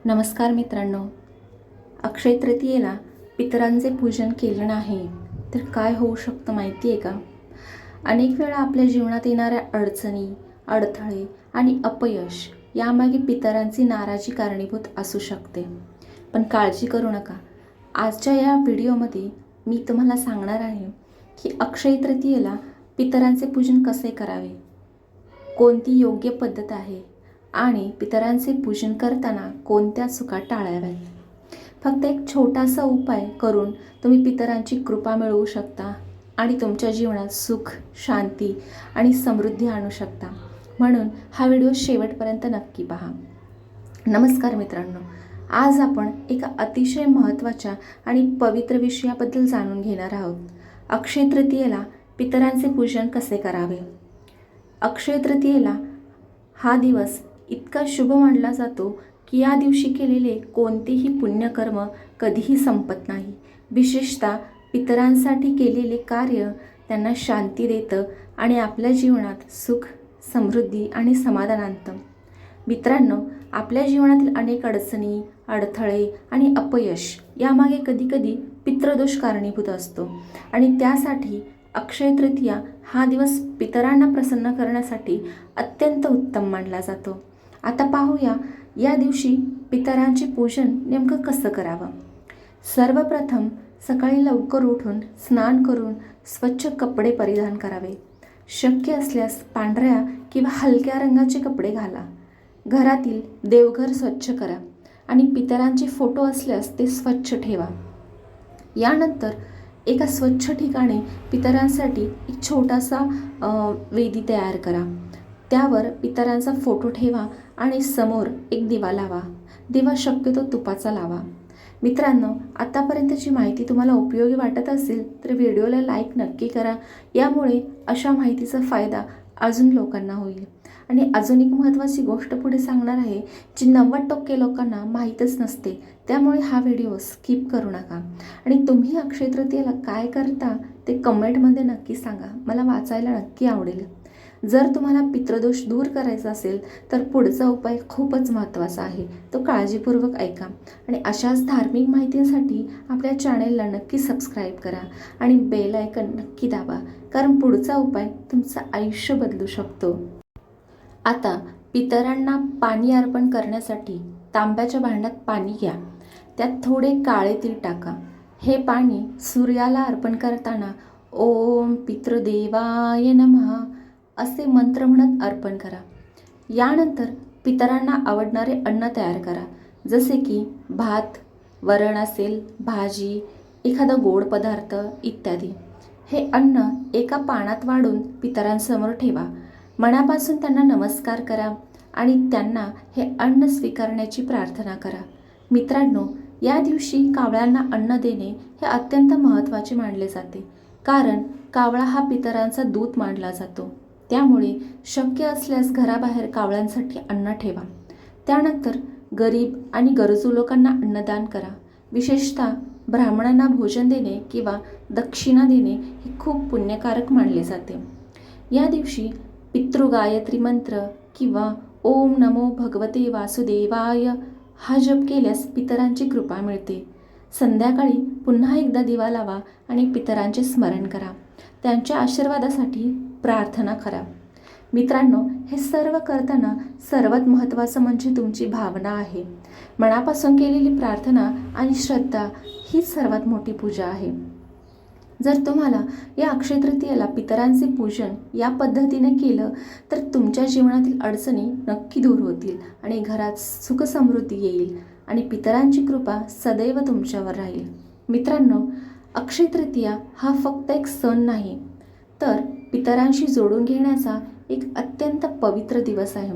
नमस्कार मित्रांनो, अक्षय तृतीयेला पितरांचे पूजन केलं नाही तर काय होऊ शकतं माहिती आहे का? अनेक वेळा आपल्या जीवनात येणाऱ्या अडचणी, अडथळे आणि अपयश यामागे पितरांची नाराजी कारणीभूत असू शकते. पण काळजी करू नका. आजच्या या व्हिडिओमध्ये मी तुम्हाला सांगणार आहे की अक्षय तृतीयेला पितरांचे पूजन कसे करावे, कोणती योग्य पद्धत आहे आणि पितरांचे पूजन करताना कोणत्या चुका टाळाव्यात. फक्त एक छोटासा उपाय करून तुम्ही पितरांची कृपा मिळवू शकता आणि तुमच्या जीवनात सुख, शांती आणि समृद्धी आणू शकता. म्हणून हा व्हिडिओ शेवटपर्यंत नक्की पहा. नमस्कार मित्रांनो, आज आपण एका अतिशय महत्त्वाच्या आणि पवित्र विषयाबद्दल जाणून घेणार आहोत. अक्षय तृतीयेला पितरांचे पूजन कसे करावे. अक्षय तृतीयेला हा दिवस इतका शुभ मानला जातो की या दिवशी केलेले कोणतेही पुण्यकर्म कधीही संपत नाही. विशेषतः पितरांसाठी केलेले कार्य त्यांना शांती देतं आणि आपल्या जीवनात सुख, समृद्धी आणि समाधान आणतं. मित्रांनो, आपल्या जीवनातील अनेक अडचणी, अडथळे आणि अपयश यामागे कधीकधी पितृदोष कारणीभूत असतो आणि त्यासाठी अक्षय तृतीया हा दिवस पितरांना प्रसन्न करण्यासाठी अत्यंत उत्तम मानला जातो. आता पाहूया या दिवशी पितरांचे पूजन नेमकं कसं करावं. सर्वप्रथम सकाळी लवकर उठून स्नान करून स्वच्छ कपडे परिधान करावे. शक्य असल्यास पांढऱ्या किंवा हलक्या रंगाचे कपडे घाला. घरातील देवघर स्वच्छ करा आणि पितरांचे फोटो असल्यास ते स्वच्छ ठेवा. यानंतर एका स्वच्छ ठिकाणी पितरांसाठी एक छोटासा वेदी तयार करा. त्यावर पितरांचा फोटो ठेवा आणि समोर एक दिवा लावा. दिवा शक्यतो तुपाचा लावा. मित्रांनो, आतापर्यंतची माहिती तुम्हाला उपयोगी वाटत असेल तर व्हिडिओला लाईक नक्की करा. यामुळे अशा माहितीचा फायदा अजून लोकांना होईल. आणि अजून एक महत्त्वाची गोष्ट पुढे सांगणार आहे जी 90% लोकांना माहीतच नसते. त्यामुळे हा व्हिडिओ स्किप करू नका. आणि तुम्ही अक्षय तृतीयेला काय करता ते कमेंटमध्ये नक्की सांगा. मला वाचायला नक्की आवडेल. जर तुम्हाला पितृदोष दूर करायचा असेल तर पुढचा उपाय खूपच महत्त्वाचा आहे, तो काळजीपूर्वक ऐका. आणि अशाच धार्मिक माहितीसाठी आपल्या चॅनेलला नक्की सबस्क्राईब करा आणि बेल आयकन नक्की दाबा, कारण पुढचा उपाय तुमचं आयुष्य बदलू शकतो. आता पितरांना पाणी अर्पण करण्यासाठी तांब्याच्या भांड्यात पाणी घ्या. त्यात थोडे काळे तीळ टाका. हे पाणी सूर्याला अर्पण करताना ओम पितृदेवाय नमः असे मंत्र म्हणत अर्पण करा. यानंतर पितरांना आवडणारे अन्न तयार करा, जसे की भात, वरण असेल, भाजी, एखादा गोड पदार्थ इत्यादी. हे अन्न एका पानात वाढून पितरांसमोर ठेवा. मनापासून त्यांना नमस्कार करा आणि त्यांना हे अन्न स्वीकारण्याची प्रार्थना करा. मित्रांनो, या दिवशी कावळ्यांना अन्न देणे हे अत्यंत महत्त्वाचे मानले जाते, कारण कावळा हा पितरांचा दूत मानला जातो. त्यामुळे शक्य असल्यास घराबाहेर कावळ्यांसाठी अन्न ठेवा. त्यानंतर गरीब आणि गरजू लोकांना अन्नदान करा. विशेषतः ब्राह्मणांना भोजन देणे किंवा दक्षिणा देणे हे खूप पुण्यकारक मानले जाते. या दिवशी पितृगायत्री मंत्र किंवा ओम नमो भगवते वासुदेवाय हा जप केल्यास पितरांची कृपा मिळते. संध्याकाळी पुन्हा एकदा दिवा लावा आणि पितरांचे स्मरण करा. त्यांच्या आशीर्वादासाठी प्रार्थना करा. मित्रांनो, हे सर्व करताना सर्वात महत्त्वाचं म्हणजे तुमची भावना आहे. मनापासून केलेली प्रार्थना आणि श्रद्धा हीच सर्वात मोठी पूजा आहे. जर तुम्हाला या अक्षय तृतीयेला पितरांचे पूजन या पद्धतीने केलं तर तुमच्या जीवनातील अडचणी नक्की दूर होतील आणि घरात सुखसमृद्धी येईल आणि पितरांची कृपा सदैव तुमच्यावर राहील. मित्रांनो, अक्षय तृतीया हा फक्त एक सण नाही, तर पितरांशी जोडून घेण्याचा एक अत्यंत पवित्र दिवस आहे.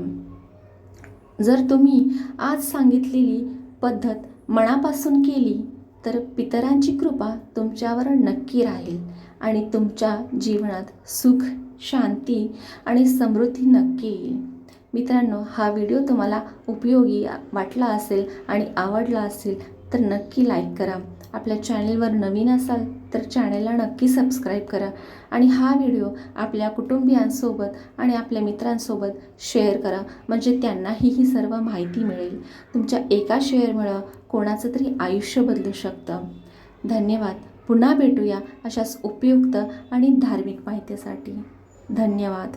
जर तुम्ही आज सांगितलेली पद्धत मनापासून केली तर पितरांची कृपा तुमच्यावर नक्की राहील आणि तुमच्या जीवनात सुख, शांती आणि समृद्धी नक्की येईल. मित्रांनो, हा व्हिडिओ तुम्हाला उपयोगी वाटला असेल आणि आवडला असेल तर नक्की लाईक करा. आपल्या चॅनेलवर नवीन असाल तर चॅनलला नक्की सबस्क्राईब करा आणि हा व्हिडिओ आपल्या कुटुंबियांसोबत आणि आपल्या मित्रांसोबत शेअर करा, म्हणजे त्यांनाही ही सर्व माहिती मिळेल. तुमच्या एका शेअरमुळं कोणाचं तरी आयुष्य बदलू शकतं. धन्यवाद. पुन्हा भेटूया अशाच उपयुक्त आणि धार्मिक माहितीसाठी. धन्यवाद.